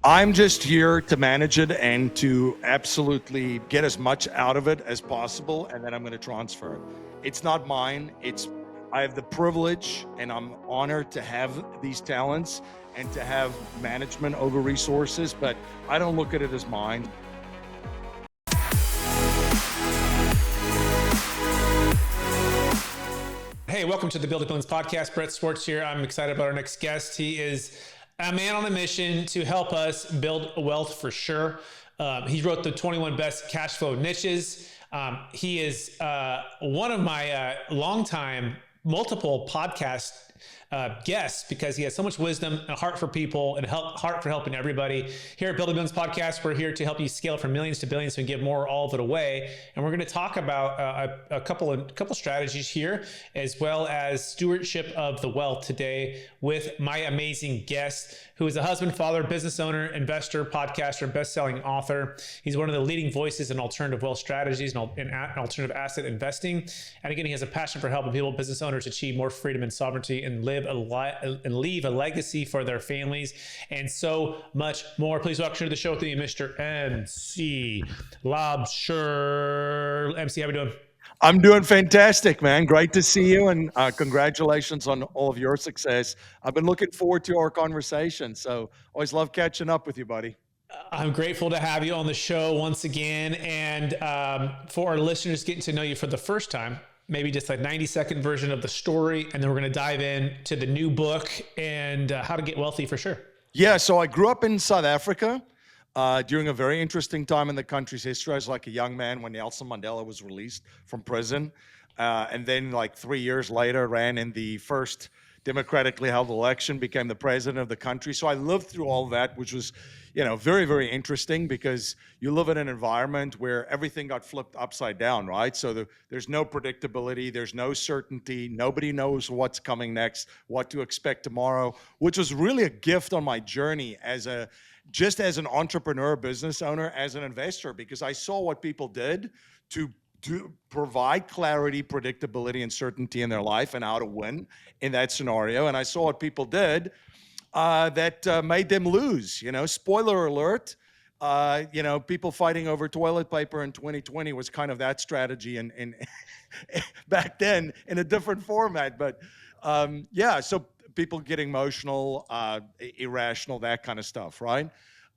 I'm just here to manage it and to absolutely get as much out of it as possible, and then I'm going to transfer it. It's not mine. I have the privilege and I'm honored to have these talents and to have management over resources, but I don't look at it as mine. Hey, welcome to the Building Billions podcast. Brett Swartz here. I'm excited about our next guest. He is a man on a mission to help us build wealth for sure. He wrote the 21 best cash flow niches. He is one of my longtime multiple podcast guests because he has so much wisdom and a heart for people and heart for helping everybody. Here at Building Billions podcast, we're here to help you scale from millions to billions and give more all of it away. And we're going to talk about a couple strategies here, as well as stewardship of the wealth today with my amazing guest, who is a husband, father, business owner, investor, podcaster, best-selling author. He's one of the leading voices in alternative wealth strategies and alternative asset investing. And again, he has a passion for helping people, business owners, achieve more freedom and sovereignty and leave a legacy for their families and so much more. Please welcome to the show with me, Mr. MC Laubscher. MC, how we doing? I'm doing fantastic, man. Great to see you, and congratulations on all of your success. I've been looking forward to our conversation, so always love catching up with you, buddy. I'm grateful to have you on the show once again, and for our listeners getting to know you for the first time, maybe just a 90-second version of the story, and then we're going to dive in to the new book and how to get wealthy for sure. Yeah, so I grew up in South Africa during a very interesting time in the country's history. I was like a young man when Nelson Mandela was released from prison. And then like 3 years later, ran in the first democratically held election, became the president of the country. So I lived through all that, which was, very, very interesting because you live in an environment where everything got flipped upside down, right? So there's no predictability, there's no certainty, nobody knows what's coming next, what to expect tomorrow, which was really a gift on my journey just as an entrepreneur, business owner, as an investor, because I saw what people did to provide clarity, predictability, and certainty in their life and how to win in that scenario. And I saw what people did that made them lose. Spoiler alert, people fighting over toilet paper in 2020 was kind of that strategy and back then in a different format. But so people getting emotional, irrational, that kind of stuff, right?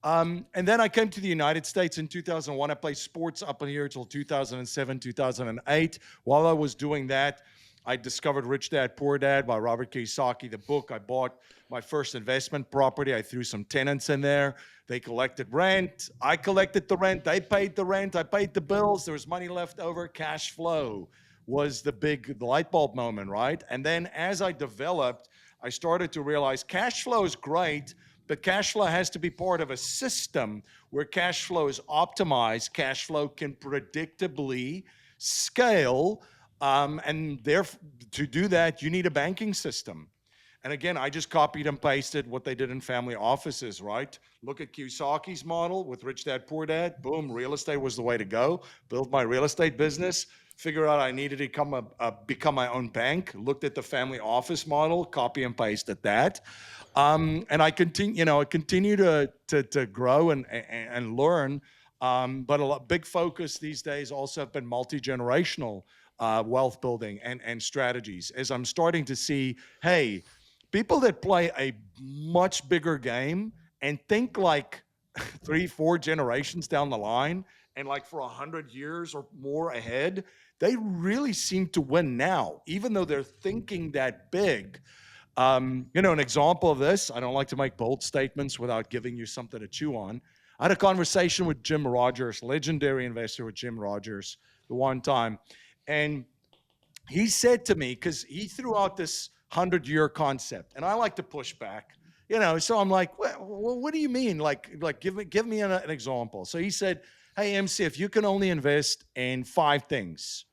And then I came to the United States in 2001. I played sports up in here until 2007, 2008. While I was doing that, I discovered Rich Dad, Poor Dad by Robert Kiyosaki, the book. I bought my first investment property. I threw some tenants in there. They collected rent. I collected the rent. They paid the rent. I paid the bills. There was money left over. Cash flow was the light bulb moment, right? And then as I developed, I started to realize cash flow is great, but cash flow has to be part of a system where cash flow is optimized. Cash flow can predictably scale. And to do that, you need a banking system. And again, I just copied and pasted what they did in family offices, right? Look at Kiyosaki's model with Rich Dad, Poor Dad. Boom, real estate was the way to go. Build my real estate business. Figure out I needed to become my own bank. Looked at the family office model, copy and pasted that. And I continue to grow and learn. But big focus these days also have been multi-generational wealth building and strategies. As I'm starting to see, hey, people that play a much bigger game and think like 3-4 generations down the line and like for 100 years or more ahead, they really seem to win now, even though they're thinking that big. An example of this, I don't like to make bold statements without giving you something to chew on. I had a conversation with Jim Rogers, legendary investor with Jim Rogers, the one time. And he said to me, because he threw out this 100-year concept, and I like to push back, so I'm like, well, what do you mean? Like give me an example. So he said, hey, MC, if you can only invest in 5 things,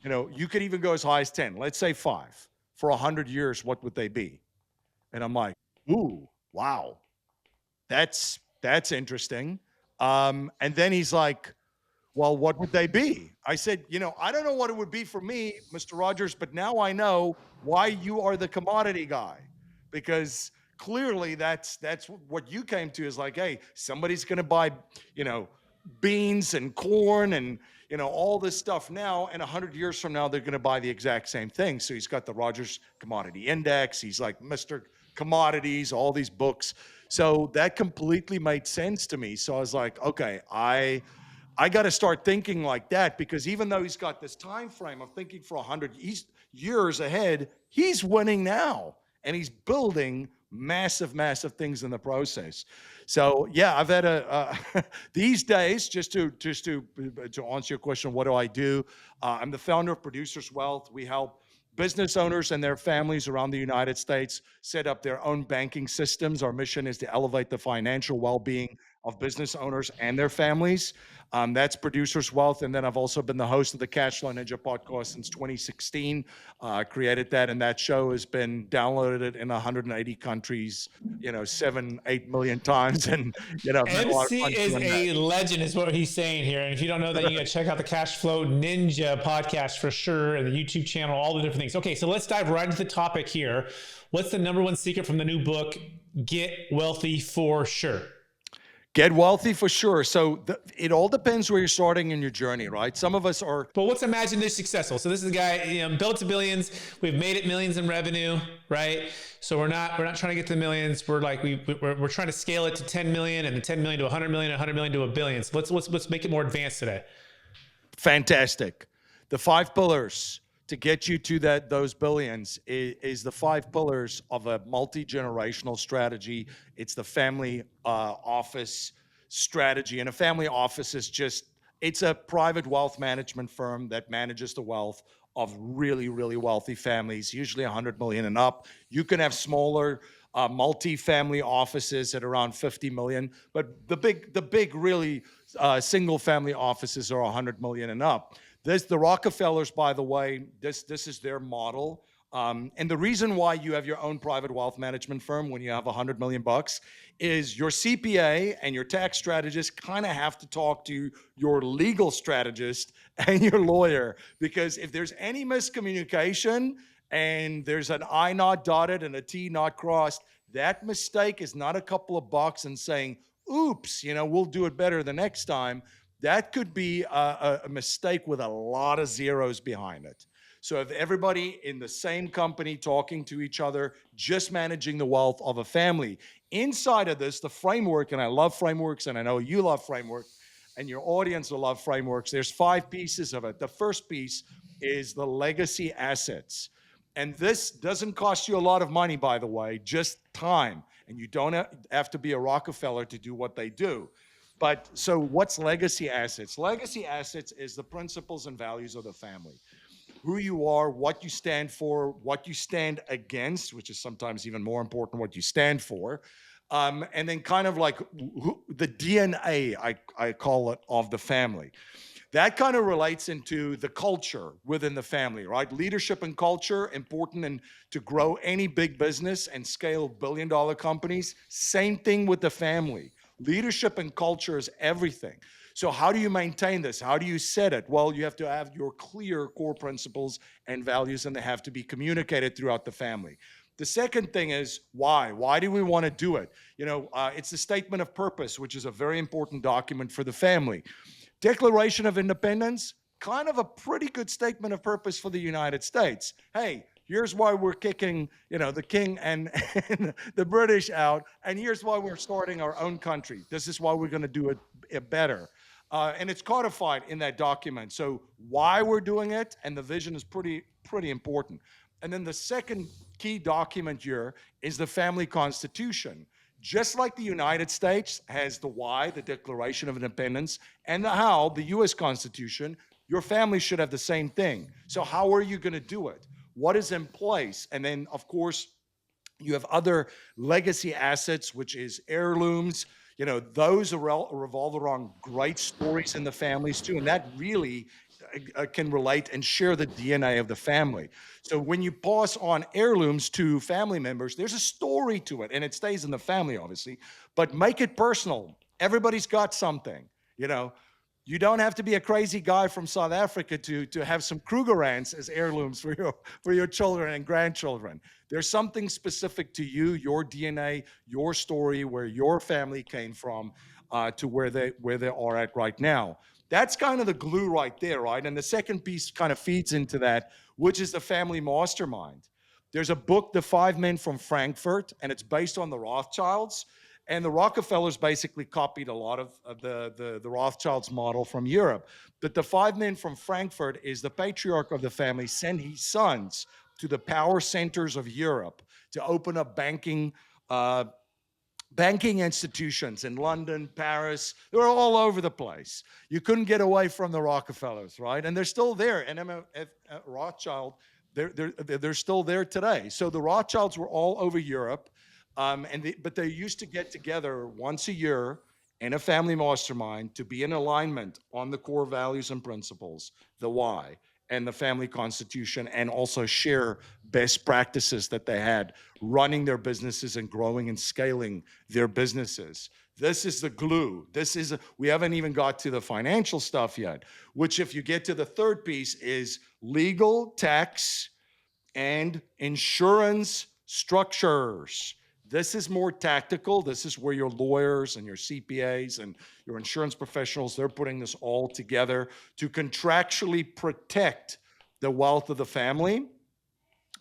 you could even go as high as 10, let's say 5, for 100 years, what would they be? And I'm like, ooh, wow, that's interesting. And then he's like, well, what would they be? I said, I don't know what it would be for me, Mr. Rogers, but now I know why you are the commodity guy. Because clearly that's what you came to, is like, hey, somebody's going to buy, beans and corn and, all this stuff now, and 100 years from now, they're going to buy the exact same thing. So he's got the Rogers Commodity Index. He's like Mr. Commodities, all these books. So that completely made sense to me. So I was like, okay, I got to start thinking like that, because even though he's got this time frame of thinking for 100 years ahead, he's winning now, and he's building massive, massive things in the process. So yeah, I've had these days, just to answer your question, what do I do? I'm the founder of Producers Wealth. We help business owners and their families around the United States set up their own banking systems. Our mission is to elevate the financial well-being of business owners and their families. That's Producers Wealth. And then I've also been the host of the Cashflow Ninja podcast since 2016. Created that, and that show has been downloaded in 180 countries, 7-8 million times. And, MC is a legend, is what he's saying here. And if you don't know that, you got to check out the Cashflow Ninja podcast for sure, and the YouTube channel, all the different things. Okay, so let's dive right into the topic here. What's the number one secret from the new book, Get Wealthy for Sure? Get wealthy for sure. So it all depends where you're starting in your journey, right? Some of us are. But let's imagine they're successful. So this is a guy, built to billions. We've made it millions in revenue, right? So we're not trying to get to the millions. We're like we're trying to scale it to 10 million, and then 10 million to 100 million, 100 million to a billion. So let's make it more advanced today. Fantastic. The 5 pillars to get you to those billions is the 5 pillars of a multi-generational strategy. It's the family office strategy. And a family office is it's a private wealth management firm that manages the wealth of really, really wealthy families, usually 100 million and up. You can have smaller multi-family offices at around 50 million, but the big really single family offices are 100 million and up. The Rockefellers, by the way, this is their model. And the reason why you have your own private wealth management firm when you have 100 million bucks is your CPA and your tax strategist kind of have to talk to your legal strategist and your lawyer, because if there's any miscommunication and there's an I not dotted and a T not crossed, that mistake is not a couple of bucks and saying, oops, we'll do it better the next time. That could be a mistake with a lot of zeros behind it. So if everybody in the same company talking to each other, just managing the wealth of a family, inside of this, the framework, and I love frameworks, and I know you love framework, and your audience will love frameworks, there's 5 pieces of it. The first piece is the legacy assets. And this doesn't cost you a lot of money, by the way, just time. And you don't have to be a Rockefeller to do what they do. But so what's legacy assets? Legacy assets is the principles and values of the family. Who you are, what you stand for, what you stand against, which is sometimes even more important, what you stand for. And then kind of like the DNA, I call it, of the family. That kind of relates into the culture within the family, right? Leadership and culture, important and to grow any big business and scale billion-dollar companies. Same thing with the family. Leadership and culture is everything. So how do you maintain this? How do you set it? Well, you have to have your clear core principles and values, and they have to be communicated throughout the family. The second thing is why. Why do we want to do it? It's the statement of purpose, which is a very important document for the family. Declaration of Independence, kind of a pretty good statement of purpose for the United States. Hey, here's why we're kicking, the king and the British out, and here's why we're starting our own country. This is why we're going to do it better. And it's codified in that document. So why we're doing it and the vision is pretty important. And then the second key document here is the family constitution. Just like the United States has the why, the Declaration of Independence, and the how, the U.S. Constitution, your family should have the same thing. So how are you going to do it? What is in place? And then, of course, you have other legacy assets, which is heirlooms. Those revolve around great stories in the families too. And that really can relate and share the DNA of the family. So when you pass on heirlooms to family members, there's a story to it, and it stays in the family, obviously, but make it personal. Everybody's got something, You don't have to be a crazy guy from South Africa to have some Krugerrands as heirlooms for your children and grandchildren. There's something specific to you, your DNA, your story, where your family came from, to where they are at right now. That's kind of the glue right there, right? And the second piece kind of feeds into that, which is the family mastermind. There's a book, The Five Men from Frankfurt, and it's based on the Rothschilds. And the Rockefellers basically copied a lot of the Rothschilds model from Europe. But the Five Men from Frankfurt is the patriarch of the family sent his sons to the power centers of Europe to open up banking institutions in London, Paris. They were all over the place. You couldn't get away from the Rockefellers, right? And they're still there. And Rothschild, they're still there today. So the Rothschilds were all over Europe. But they used to get together once a year in a family mastermind to be in alignment on the core values and principles, the why, and the family constitution, and also share best practices that they had running their businesses and growing and scaling their businesses. This is the glue. We haven't even got to the financial stuff yet, which, if you get to the third piece, is legal, tax, and insurance structures. This is more tactical. This is where your lawyers and your CPAs and your insurance professionals, they're putting this all together to contractually protect the wealth of the family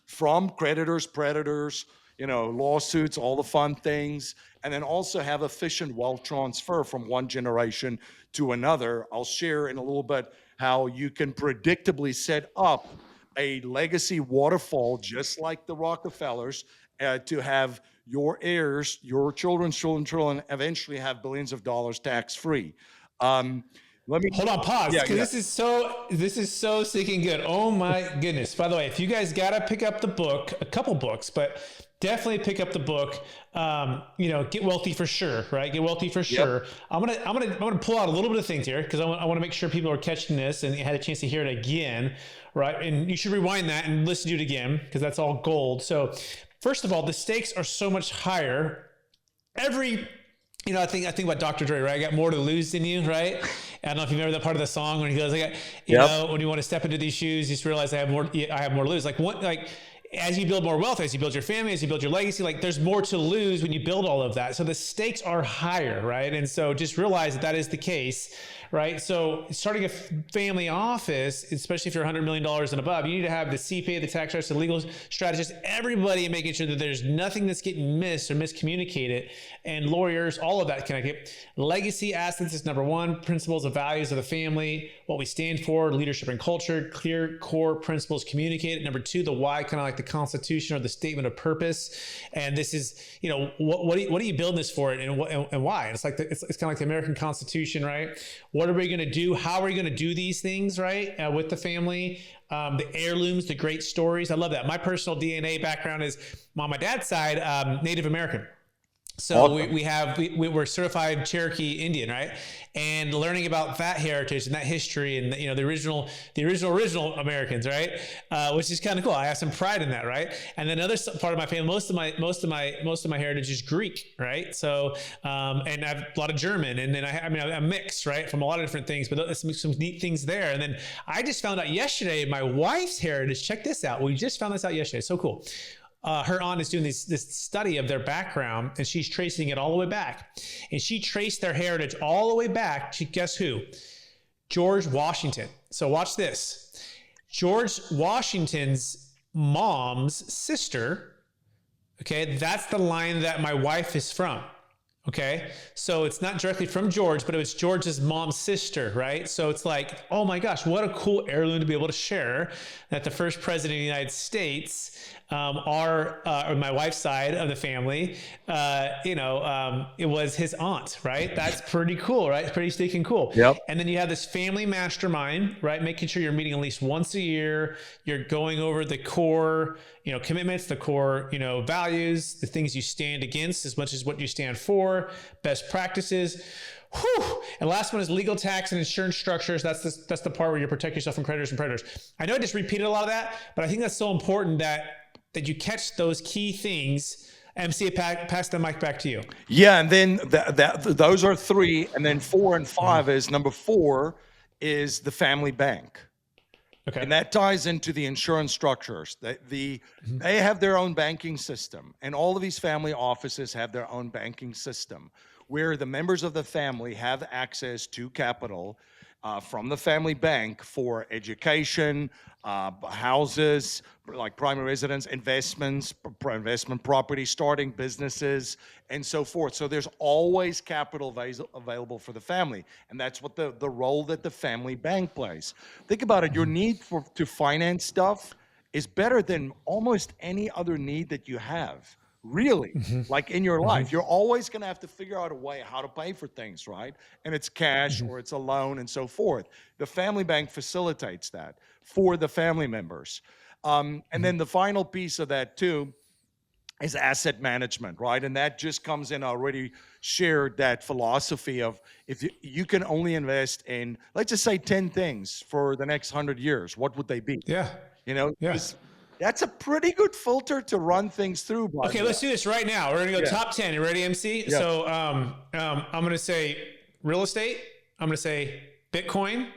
from creditors, predators, lawsuits, all the fun things, and then also have efficient wealth transfer from one generation to another. I'll share in a little bit how you can predictably set up a legacy waterfall, just like the Rockefellers, to have your heirs, your children's children, eventually have billions of dollars tax-free. Let me hold on, pause, because this is so stinking good. Oh my goodness! By the way, if you guys gotta pick up the book, a couple books, but definitely pick up the book. Get Wealthy for Sure, right? Get Wealthy for Sure. Yep. I'm gonna pull out a little bit of things here because I want to make sure people are catching this and had a chance to hear it again, right? And you should rewind that and listen to it again because that's all gold. So, first of all, the stakes are so much higher. I think about Dr. Dre, right? I got more to lose than you, right? I don't know if you remember that part of the song when he goes, when you want to step into these shoes, you just realize I have more to lose. As you build more wealth, as you build your family, as you build your legacy, there's more to lose when you build all of that. So the stakes are higher, right? And so just realize that is the case, right? So starting a family office, especially if you're $100 million and above, you need to have the CPA, the tax strategist, the legal strategist, everybody making sure that there's nothing that's getting missed or miscommunicated, and lawyers, all of that connected. Legacy assets is number one, principles and values of the family, what we stand for, leadership and culture, clear core principles communicated. Number two, the why, kind of like the Constitution or the statement of purpose. And this is, what are you building this for, and why? And it's kind of like the American Constitution, right? What are we going to do? How are we going to do these things, right? With the family, the heirlooms, the great stories. I love that. My personal DNA background is on my dad's side, Native American. So awesome. We're certified Cherokee Indian, right? And learning about that heritage and that history and the original Americans, right? Which is kind of cool. I have some pride in that, right? And then another part of my family, most of my heritage is Greek, right? So and I have a lot of German, and then I'm mixed, right, from a lot of different things. But there's some neat things there. And then I just found out yesterday my wife's heritage. Check this out. We just found this out yesterday. So cool. Her aunt is doing this study of their background, and she's tracing it all the way back. And she traced their heritage all the way back to, guess who? George Washington. So watch this. George Washington's mom's sister, okay, that's the line that my wife is from. Okay, so it's not directly from George, but it was George's mom's sister, right? So it's like, oh my gosh, what a cool heirloom to be able to share that the first president of the United States, on my wife's side of the family, it was his aunt, right? That's pretty cool, right? It's pretty stinking cool. Yep. And then you have this family mastermind, right? Making sure you're meeting at least once a year. You're going over the core, commitments, the core, values, the things you stand against as much as what you stand for, best practices. Whew. And last one is legal, tax, and insurance structures. That's the part where you protect yourself from creditors and predators. I know I just repeated a lot of that, but I think that's so important that you catch those key things MC, pass the mic back to you. Yeah, and then those are three, and then 4 and 5 is number 4 is the family bank. Okay. And that ties into the insurance structures. They have their own banking system, and all of these family offices have their own banking system, where the members of the family have access to capital from the family bank for education, houses, like primary residence, investments, investment property, starting businesses, and so forth. So there's always capital available for the family, and that's what the role that the family bank plays. Think about it. Your need to finance stuff is better than almost any other need that you have. Really, like in your life, you're always going to have to figure out a way how to pay for things, right? And it's cash or it's a loan and so forth. The family bank facilitates that for the family members. And then the final piece of that too is asset management, right? And that just comes in. I already shared that philosophy of if you can only invest in, let's just say 10 things for the next 100 years, what would they be? Yeah. You know, Yes. that's a pretty good filter to run things through. Okay, let's do this right now. We're gonna go Yeah. top 10. You ready, MC? Yes. So I'm gonna say real estate. I'm gonna say Bitcoin.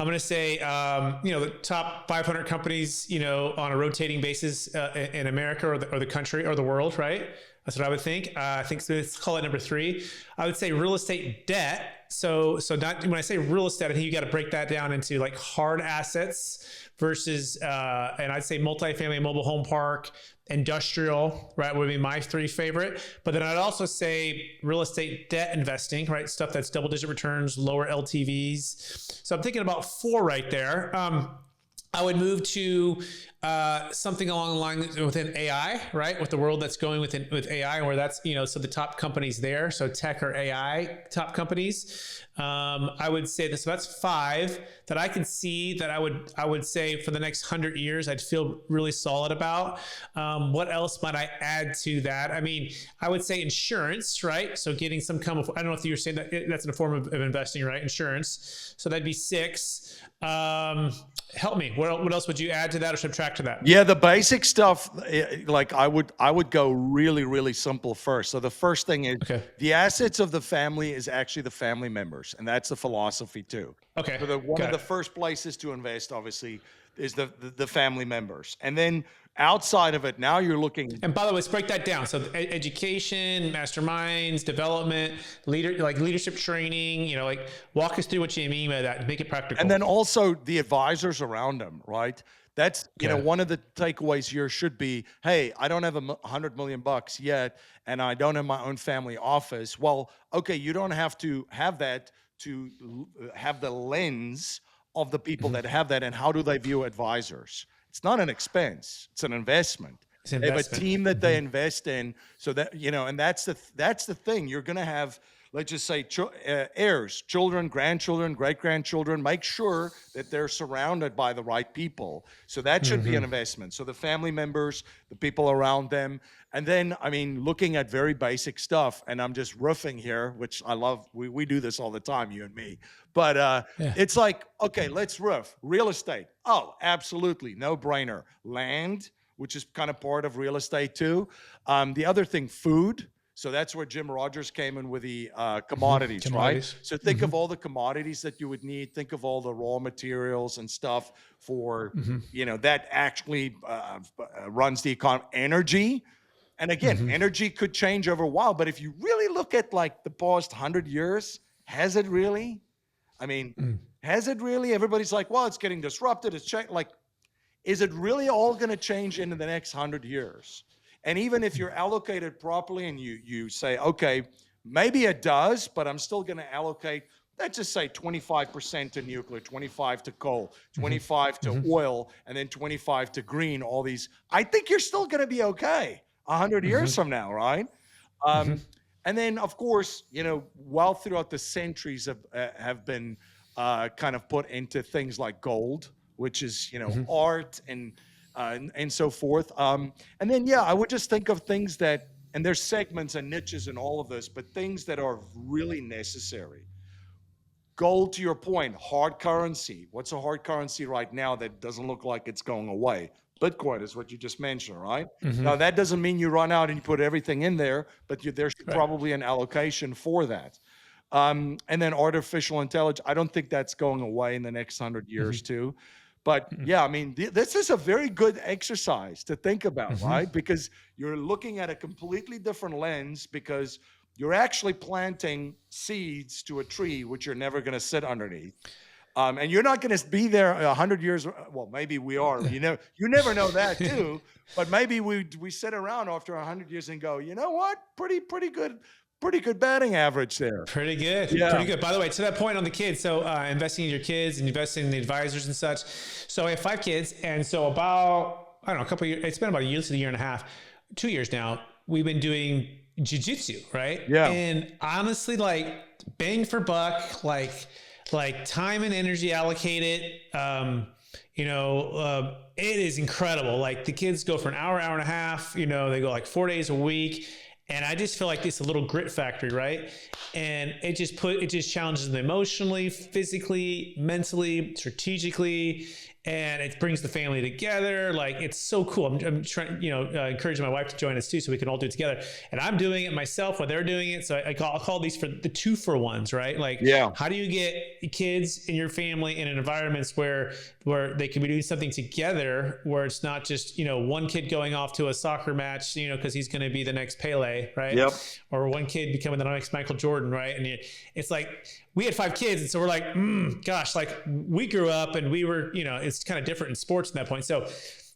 I'm gonna say the top 500 companies on a rotating basis in America or the country or the world, right? That's what I would think. I think so. Let's call it number 3. I would say real estate debt. So not when I say real estate, I think you got to break that down into like hard assets versus, and I'd say multifamily, mobile home park, industrial, right, would be my 3 favorite. But then I'd also say real estate debt investing, right, stuff that's double-digit returns, lower LTVs. So I'm thinking about 4 right there. I would move to something along the lines within AI, right? With the world that's going with AI, and where that's so the top companies there, so tech or AI top companies. I would say this. So that's 5 that I can see that I would say for the next 100 years I'd feel really solid about. What else might I add to that? I mean, I would say insurance, right? So getting some kind of, I don't know if you're saying that that's in a form of investing, right? Insurance. So that'd be 6. Help me. What else would you add to that or subtract to that? Yeah, the basic stuff, like I would go really, really simple first. So the first thing is the assets of the family is actually the family members, and that's the philosophy too. Okay. So one of the first places to invest, obviously, is the family members, and then outside of it, now you're looking. And by the way, let's break that down. So education, masterminds, development, leadership training. Like walk us through what you mean by that. Make it practical. And then also the advisors around them, right? That's, one of the takeaways here should be, hey, I don't have $100 million yet, and I don't have my own family office. Well, okay, you don't have to have that to have the lens of the people that have that, and how do they view advisors? It's not an expense; it's an investment. They have a team that they invest in, so that and that's the thing. You're going to have, let's just say, heirs, children, grandchildren, great-grandchildren. Make sure that they're surrounded by the right people. So that should be an investment. So the family members, the people around them. And then, I mean, looking at very basic stuff, and I'm just riffing here, which I love. We do this all the time, you and me. But it's like, okay, let's riff. Real estate. Oh, absolutely. No-brainer. Land, which is kind of part of real estate too. The other thing, food. So that's where Jim Rogers came in with the commodities, right? So think of all the commodities that you would need. Think of all the raw materials and stuff for, that actually runs the economy. Energy. And again, energy could change over a while. But if you really look at like the past 100 years, has it really? I mean, has it really? Everybody's like, well, it's getting disrupted. It's like, is it really all going to change into the next 100 years? And even if you're allocated properly and you say, okay, maybe it does, but I'm still going to allocate, let's just say 25% to nuclear, 25 to coal, 25 to oil, and then 25 to green, all these, I think you're still going to be okay 100 years from now, right? And then, of course, wealth throughout the centuries have been kind of put into things like gold, which is, art and so forth. And then, I would just think of things that, and there's segments and niches in all of this, but things that are really necessary. Gold, to your point, hard currency. What's a hard currency right now that doesn't look like it's going away? Bitcoin is what you just mentioned, right? Hmm. Now, that doesn't mean you run out and you put everything in there, but there's Right. probably an allocation for that. And then artificial intelligence, I don't think that's going away in the next 100 years Hmm. too. But yeah, I mean, this is a very good exercise to think about, Hmm. right? Because you're looking at a completely different lens because you're actually planting seeds to a tree which you're never going to sit underneath. And you're not going to be there 100 years. Well, maybe we are. You never know that too. But maybe we sit around after 100 years and go, you know what? Pretty good batting average there. Pretty good. Yeah. Pretty good. By the way, to that point on the kids, so investing in your kids and investing in the advisors and such. So I have 5 kids. And so about, I don't know, a couple of years, it's been about a year to a year and a half, 2 years now, we've been doing jujitsu, right? Yeah. And honestly, like bang for buck, like time and energy allocated. It is incredible. Like the kids go for an hour, hour and a half, they go like 4 days a week. And I just feel like it's a little grit factory, right? And it just challenges them emotionally, physically, mentally, strategically, and it brings the family together. Like it's so cool. I'm trying, encouraging my wife to join us too, so we can all do it together. And I'm doing it myself while they're doing it. So I'll call these for the 2-for-1s, right? Like, Yeah. how do you get kids in your family in environments where they can be doing something together, where it's not just one kid going off to a soccer match, because he's going to be the next Pele, right? Yep. Or one kid becoming the next Michael Jordan, right? And it's like we had 5 kids, and so we're like, gosh, like we grew up and we were, it's kind of different in sports at that point. So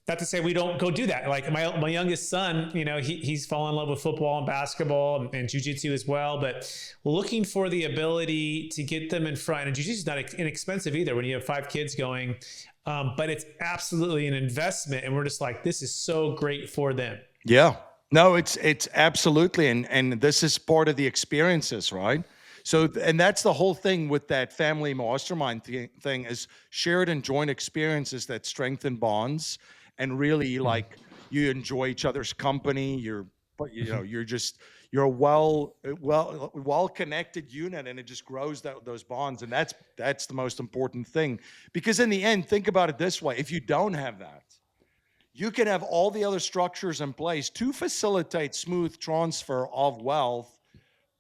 not to say we don't go do that. Like my youngest son, he's fallen in love with football and basketball and jiu-jitsu as well, but looking for the ability to get them in front. And jiu-jitsu is not inexpensive either when you have 5 kids going, but it's absolutely an investment. And we're just like, this is so great for them. Yeah. No, it's absolutely. And this is part of the experiences, right? So, and that's the whole thing with that family mastermind thing is shared and joint experiences that strengthen bonds and really like you enjoy each other's company. You're a well connected unit, and it just grows those bonds. And that's the most important thing, because in the end, think about it this way: if you don't have that, you can have all the other structures in place to facilitate smooth transfer of wealth,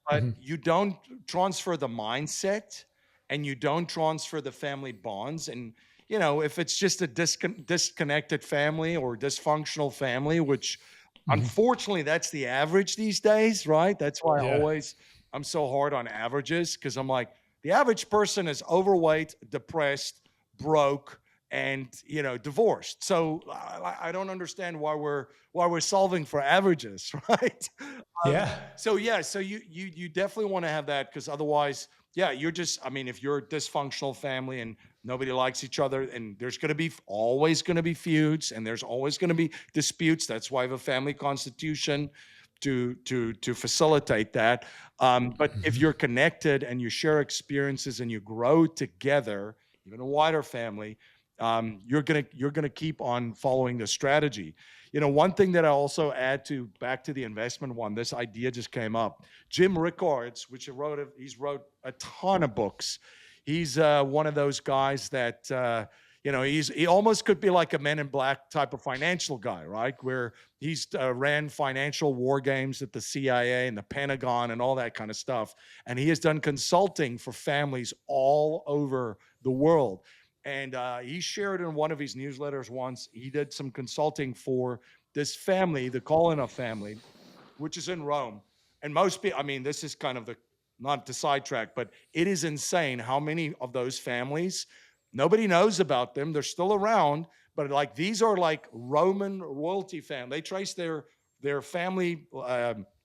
but you don't transfer the mindset and you don't transfer the family bonds. And, if it's just a disconnected family or dysfunctional family, which unfortunately that's the average these days, right? That's why Yeah. I'm so hard on averages, because I'm like, the average person is overweight, depressed, broke, and divorced. So I don't understand why we're solving for averages, right? Yeah. So you definitely want to have that, because otherwise, you're just, I mean, if you're a dysfunctional family and nobody likes each other, and there's always going to be feuds, and there's always going to be disputes. That's why we have a family constitution to facilitate that. But if you're connected and you share experiences and you grow together, even a wider family, you're gonna keep on following the strategy. One thing that I also add back to the investment one, this idea just came up. Jim Rickards, he's wrote a ton of books. He's one of those guys that he almost could be like a Men in Black type of financial guy, right? Where he's ran financial war games at the CIA and the Pentagon and all that kind of stuff, and he has done consulting for families all over the world. And he shared in one of his newsletters once, he did some consulting for this family, the Colonna family, which is in Rome. And most people, I mean, this is kind of not to sidetrack, but it is insane how many of those families, nobody knows about them. They're still around, but like these are like Roman royalty family. They trace their family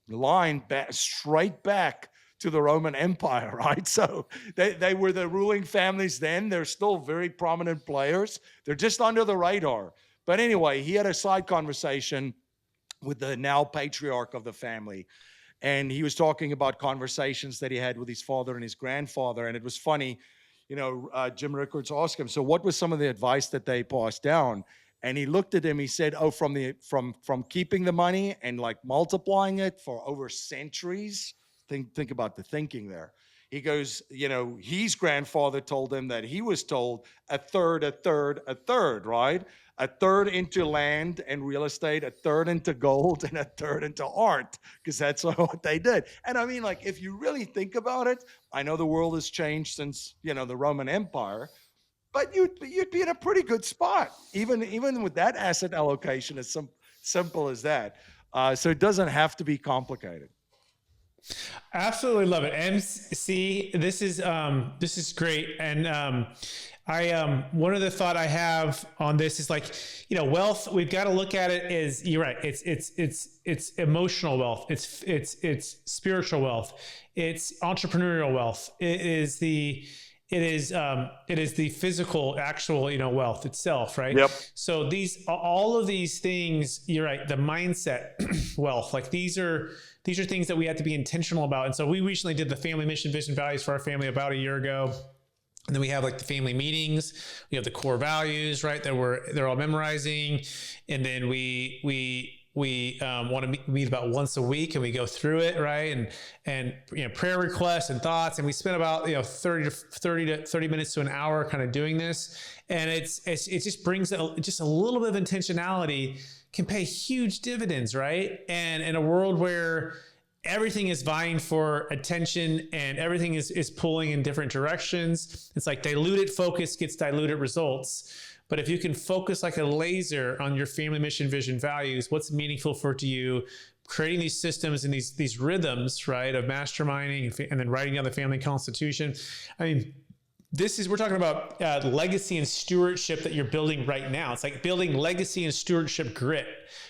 line straight back to the Roman Empire, right? So they were the ruling families then. They're still very prominent players. They're just under the radar. But anyway, he had a side conversation with the now patriarch of the family. And he was talking about conversations that he had with his father and his grandfather. And it was funny, Jim Rickards asked him, so what was some of the advice that they passed down? And he looked at him, he said, oh, from keeping the money and like multiplying it for over centuries, think about the thinking there. He goes, his grandfather told him that he was told a third, a third, a third, right? A third into land and real estate, a third into gold, and a third into art, because that's what they did. And I mean, like, if you really think about it, I know the world has changed since, the Roman Empire, but you'd be in a pretty good spot, even with that asset allocation, as simple as that. So it doesn't have to be complicated. Absolutely love it. MC, this is great. And I one of the thought I have on this is, like, wealth, we've got to look at it as, you're right, it's emotional wealth, it's spiritual wealth, it's entrepreneurial wealth, it is the physical, actual, wealth itself, right? Yep. So all of these things, you're right, the mindset wealth, like these are things that we have to be intentional about. And so we recently did the family mission, vision, values for our family about a year ago. And then we have, like, the family meetings. We have the core values, right? They're all memorizing. And then we want to meet about once a week, and we go through it, right? And prayer requests and thoughts. And we spend about 30 minutes to an hour kind of doing this. And it just brings just a little bit of intentionality can pay huge dividends, right? And in a world where everything is vying for attention and everything is pulling in different directions, it's like diluted focus gets diluted results. But if you can focus like a laser on your family mission, vision, values, what's meaningful to you, creating these systems and these rhythms, right, of masterminding and then writing down the family constitution. I mean, we're talking about legacy and stewardship that you're building right now. It's like building legacy and stewardship grit,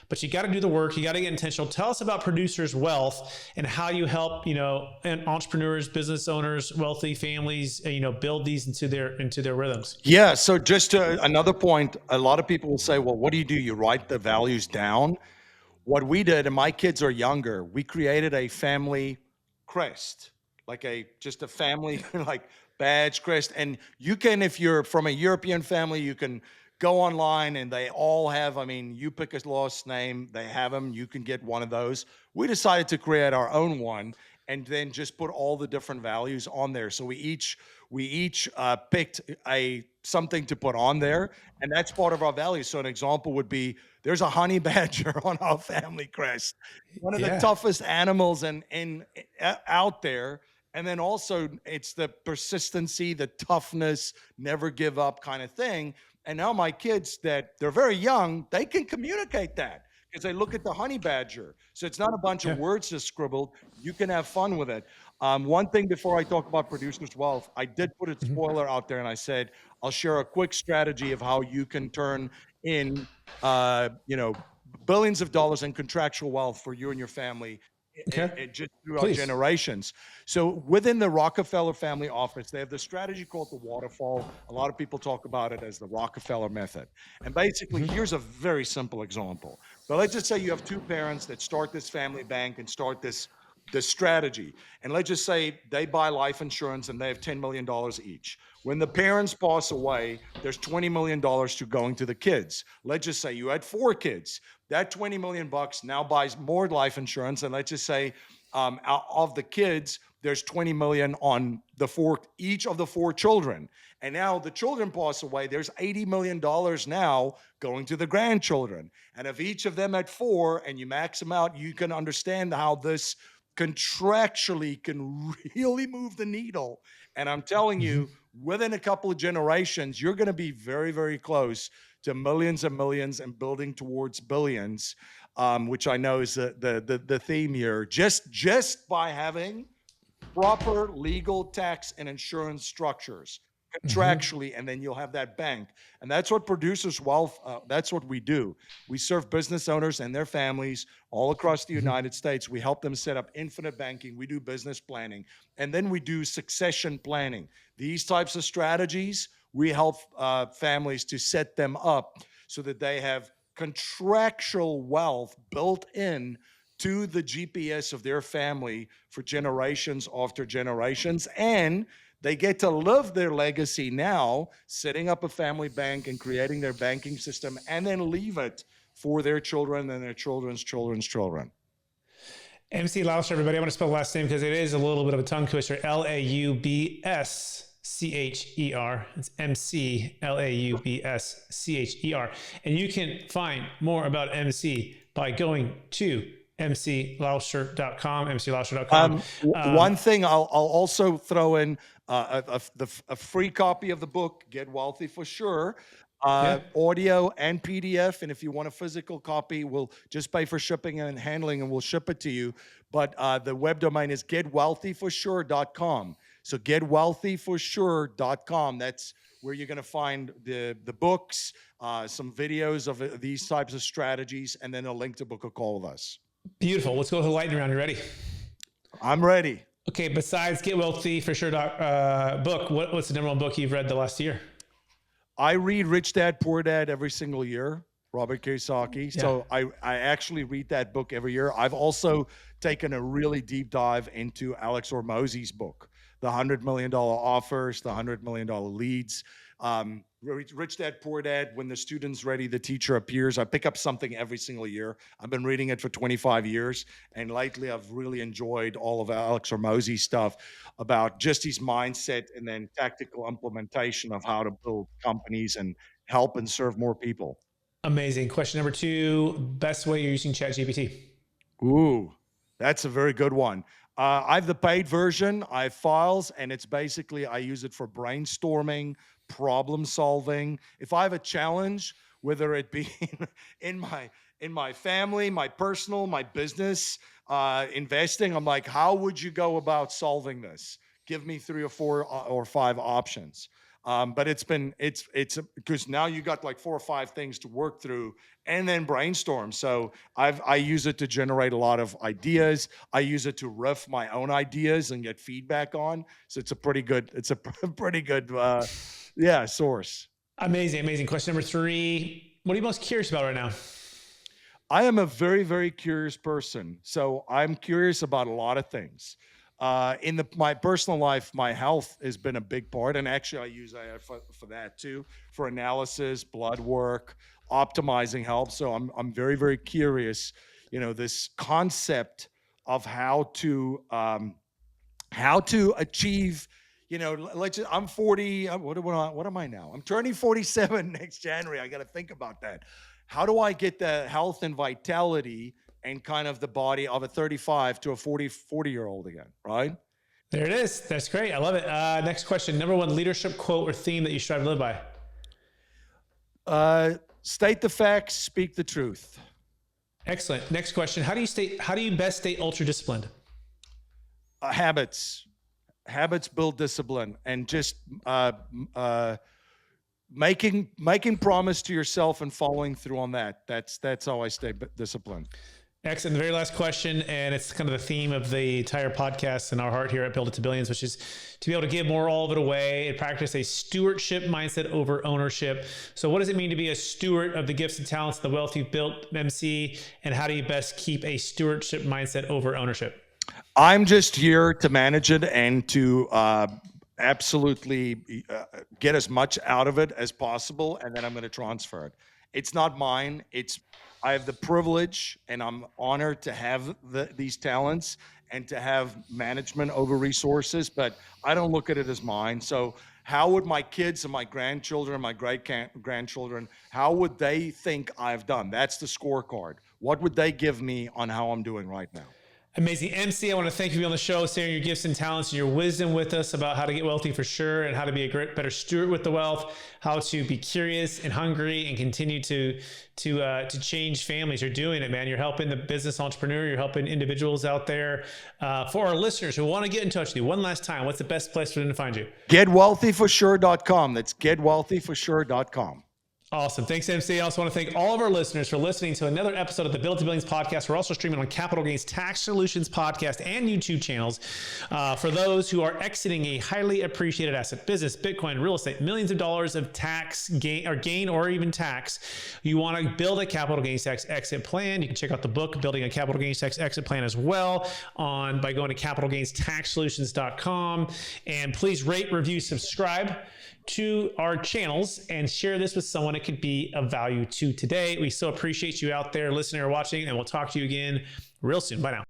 but you got to do the work. You got to get intentional. Tell us about Producers Wealth and how you help, and entrepreneurs, business owners, wealthy families, build these into their rhythms. Yeah. So just another point, a lot of people will say, well, what do? You write the values down. What we did, and my kids are younger, we created a family crest, like just a family like badge, crest. And you can, if you're from a European family, you can go online and they all have, you pick a last name, they have them, you can get one of those. We decided to create our own one and then just put all the different values on there. So we each picked something to put on there, and that's part of our values. So an example would be, there's a honey badger on our family crest, one of the toughest animals out there. And then also it's the persistency, the toughness, never give up kind of thing. And now my kids, that they're very young, they can communicate that because they look at the honey badger. So it's not a bunch of words just scribbled. You can have fun with it. One thing before I talk about Producers Wealth, I did put a spoiler out there and I said, I'll share a quick strategy of how you can turn in, billions of dollars in contractual wealth for you and your family. Just throughout generations. So within the Rockefeller family office, they have the strategy called the Waterfall. A lot of people talk about it as the Rockefeller method. And basically, here's a very simple example. But let's just say you have two parents that start this family bank and start this strategy. And let's just say they buy life insurance and they have $10 million each. When the parents pass away, there's $20 million to going to the kids. Let's just say you had 4 kids. That $20 million now buys more life insurance. And let's just say out of the kids, there's $20 million on each of the 4 children. And now the children pass away, there's $80 million now going to the grandchildren. And if each of them had 4 and you max them out, you can understand how this contractually can really move the needle. And I'm telling you, within a couple of generations, you're going to be very, very close to millions and millions and building towards billions, which I know is the theme here. Just by having proper legal, tax, and insurance structures contractually, and then you'll have that bank. And that's what Producers Wealth, that's what we do. We serve business owners and their families all across the United States. We help them set up infinite banking. We do business planning. And then we do succession planning. These types of strategies, we help families to set them up so that they have contractual wealth built in to the GPS of their family for generations after generations. And they get to live their legacy now, setting up a family bank and creating their banking system, and then leave it for their children and their children's children's children. MC Laubscher, everybody. I want to spell the last name because it is a little bit of a tongue twister. Laubscher. It's MC Laubscher. And you can find more about MC by going to mclaubscher.com. One thing I'll also throw in a free copy of the book, Get Wealthy for Sure. Audio and PDF, and if you want a physical copy, we'll just pay for shipping and handling, and we'll ship it to you. But the web domain is getwealthyforsure.com. So getwealthyforsure.com. That's where you're going to find the books, some videos of these types of strategies, and then a link to book a call with us. Beautiful. Let's go to the lightning round. You ready? I'm ready. Okay. Besides Get Wealthy for Sure book, what's the number one book you've read the last year? I read Rich Dad, Poor Dad every single year, Robert Kiyosaki. Yeah. So I actually read that book every year. I've also taken a really deep dive into Alex Hormozi's book, The $100 Million Offers, The $100 Million Leads. Rich Dad, Poor Dad, when the student's ready, the teacher appears. I pick up something every single year. I've been reading it for 25 years. And lately, I've really enjoyed all of Alex Hormozi's stuff about just his mindset and then tactical implementation of how to build companies and help and serve more people. Amazing. Question number 2, best way you're using ChatGPT? Ooh, that's a very good one. I have the paid version. I have files, and it's basically, I use it for brainstorming, problem solving. If I have a challenge, whether it be in my family, my personal, my business, investing, I'm like, how would you go about solving this? Give me 3 or 4 or 5 options. But it's because now you got like 4 or 5 things to work through and then brainstorm. So I use it to generate a lot of ideas. I use it to riff my own ideas and get feedback on. So it's a pretty good source. Amazing. Question number 3, what are you most curious about right now? I am a very, very curious person. So I'm curious about a lot of things. In my personal life, my health has been a big part, and actually I use AI for that too, for analysis, blood work, optimizing health. So I'm very, very curious, this concept of how to achieve, I'm 40, what am I now? I'm turning 47 next January. I got to think about that. How do I get the health and vitality and kind of the body of a 35 to a 40-year-old again, right? There it is. That's great. I love it. Next question. Number 1 leadership quote or theme that you strive to live by? State the facts, speak the truth. Excellent. Next question. How do you best stay ultra disciplined? Habits build discipline, and just making promise to yourself and following through on that. That's how I stay disciplined. Excellent. The very last question, and it's kind of the theme of the entire podcast and our heart here at Build It to Billions, which is to be able to give more, all of it away, and practice a stewardship mindset over ownership. So what does it mean to be a steward of the gifts and talents, the wealth you've built, MC, and how do you best keep a stewardship mindset over ownership? I'm just here to manage it and to absolutely get as much out of it as possible, and then I'm going to transfer it. It's not mine. I have the privilege, and I'm honored to have these talents and to have management over resources, but I don't look at it as mine. So how would my kids and my grandchildren, my great-grandchildren, how would they think I've done? That's the scorecard. What would they give me on how I'm doing right now? Amazing. MC, I want to thank you for being on the show, sharing your gifts and talents and your wisdom with us about how to get wealthy for sure and how to be a better steward with the wealth, how to be curious and hungry and continue to change families. You're doing it, man. You're helping the business entrepreneur. You're helping individuals out there. For our listeners who want to get in touch with you, one last time, what's the best place for them to find you? GetWealthyForSure.com. That's GetWealthyForSure.com. Awesome. Thanks, MC. I also want to thank all of our listeners for listening to another episode of the Build to Billions podcast. We're also streaming on Capital Gains Tax Solutions podcast and YouTube channels. For those who are exiting a highly appreciated asset, business, Bitcoin, real estate, millions of dollars of tax gain or even tax, you want to build a capital gains tax exit plan. You can check out the book, Building a Capital Gains Tax Exit Plan as well by going to capitalgainstaxsolutions.com. And please rate, review, subscribe to our channels and share this with someone it could be of value to today. We so appreciate you out there listening or watching, and we'll talk to you again real soon. Bye now.